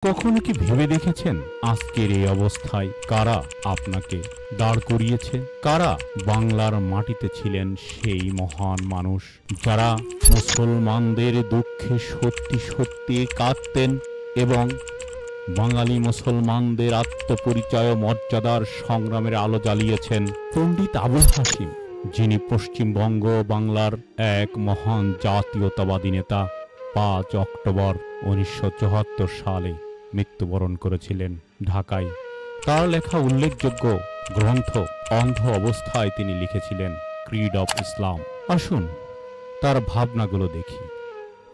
কখনো কি ভেবে দেখেছেন আজকের এই অবস্থায় কারা আপনাকে দাঁড় করিয়েছে? কারা বাংলার মাটিতে ছিলেন সেই মহান মানুষ যারা মুসলমানদের দুঃখে সত্যি সত্যি কাঁদতেন এবং বাঙালি মুসলমানদের আত্মপরিচয় ও মর্যাদার সংগ্রামের আলো জ্বালিয়েছেন? পণ্ডিত আবুল হাশিম, যিনি পশ্চিমবঙ্গ বাংলার এক মহান জাতীয়তাবাদী নেতা, ৫ অক্টোবর ১৯৭৪ সালে মৃত্যুবরণ করেছিলেন ঢাকায়। তার লেখা উল্লেখযোগ্য গ্রন্থ অন্ধ অবস্থায় তিনি লিখেছিলেন ক্রিড অফ ইসলাম। আসুন তার ভাবনাগুলো দেখি।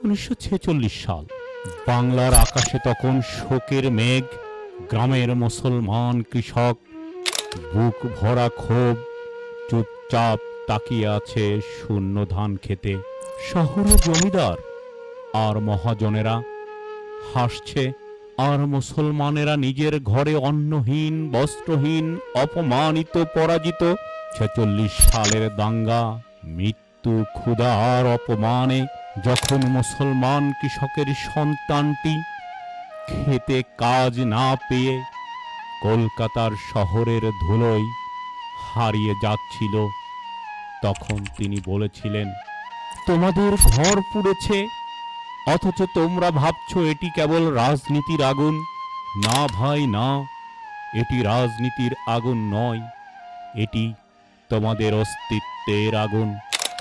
১৯৪৬ সাল, বাংলার আকাশে তখন শোকের মেঘ। গ্রামের মুসলমান কৃষক বুক ভরা ক্ষোভ চুপচাপ তাকিয়ে আছে শূন্য ধান খেতে। শহরে জমিদার আর মহাজনেরা হাসছে, আর মুসলমানেরা নিজের ঘরে অন্নহীন, বস্ত্রহীন, অপমানিত, পরাজিত। ৪৬ সালের দাঙ্গা, মৃত্যু, ক্ষুধা আর অপমানে যখন মুসলমান কৃষকের সন্তানটি খেতে কাজ না পেয়ে কলকাতার শহরের ধুলোয় হারিয়ে যাচ্ছিল, তখন তিনি বলেছিলেন, তোমাদের ঘর পুড়েছে, অথচ তোমরা ভাবছো এটি কেবল রাজনীতির আগুন। না ভাই না, এটি রাজনীতির আগুন নয়, এটি তোমাদের অস্তিত্বের আগুন।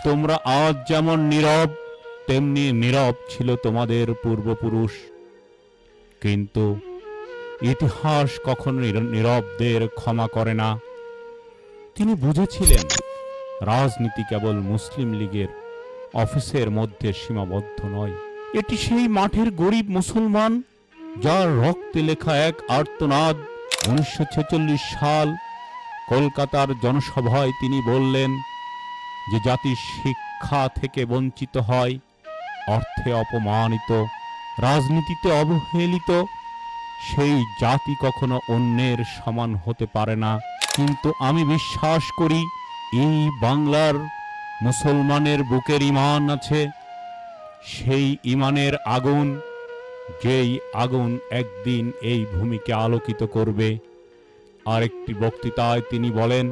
তোমরা আজ যেমন নীরব, তেমনি নীরব ছিল তোমাদের পূর্বপুরুষ। কিন্তু ইতিহাস কখনো নীরবদের ক্ষমা করে না। তিনি বুঝেছিলেন রাজনীতি কেবল মুসলিম লীগের অফিসের মধ্যে সীমাবদ্ধ নয়, এটি সেই মাঠের গরিব মুসলমান যার রক্তে লেখা এক আর্তনাদ। ১৯৪৬ সাল কলকাতার জনসভায় তিনি বললেন, যে জাতি শিক্ষা থেকে বঞ্চিত হয়, অর্থে অপমানিত, রাজনীতিতে অবহেলিত, সেই জাতি কখনো অন্যের সমান হতে পারে না। কিন্তু আমি বিশ্বাস করি এই বাংলার মুসলমানের বুকের ঈমান আছে, সেই ঈমানের আগুন, যেই আগুন একদিন এই ভূমিকে আলোকিত করবে। আরেকটি বক্তৃতায় তিনি বলেন,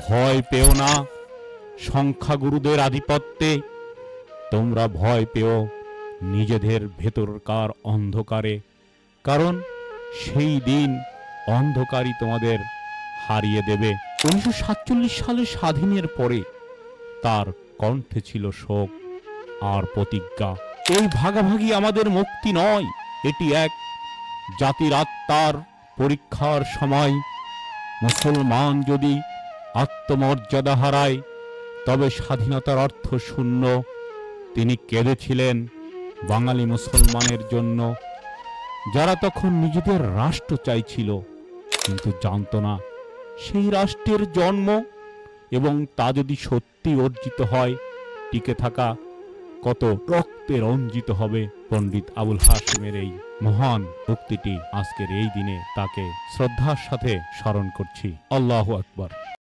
ভয় পেও না সংখ্যাগুরুদের আধিপত্যে, তোমরা ভয় পেও নিজেদের ভেতরকার অন্ধকারে, কারণ সেই দিন অন্ধকারই তোমাদের হারিয়ে দেবে। ১৯৪৭ সালে স্বাধীনের পরে তার কণ্ঠে ছিল শোক আর প্রতিজ্ঞা। এই ভাগাভাগি আমাদের মুক্তি নয়, এটি এক জাতির আত্মার পরীক্ষার সময়। মুসলমান যদি আত্মমর্যাদা হারায়, তবে স্বাধীনতার অর্থ শূন্য। তিনি কেঁদেছিলেন বাঙালি মুসলমানের জন্য, যারা তখন নিজেদের রাষ্ট্র চাইছিল, কিন্তু জানত না সেই রাষ্ট্রের জন্ম এবং তা যদি সত্যি অর্জিত হয়, টিকে থাকা কত রক্তে রঞ্জিত হবে। পণ্ডিত আবুল হাশিমের এই মহান উক্তিটি আজকের এই দিনে তাকে শ্রদ্ধার সাথে স্মরণ করছি। আল্লাহু আকবার।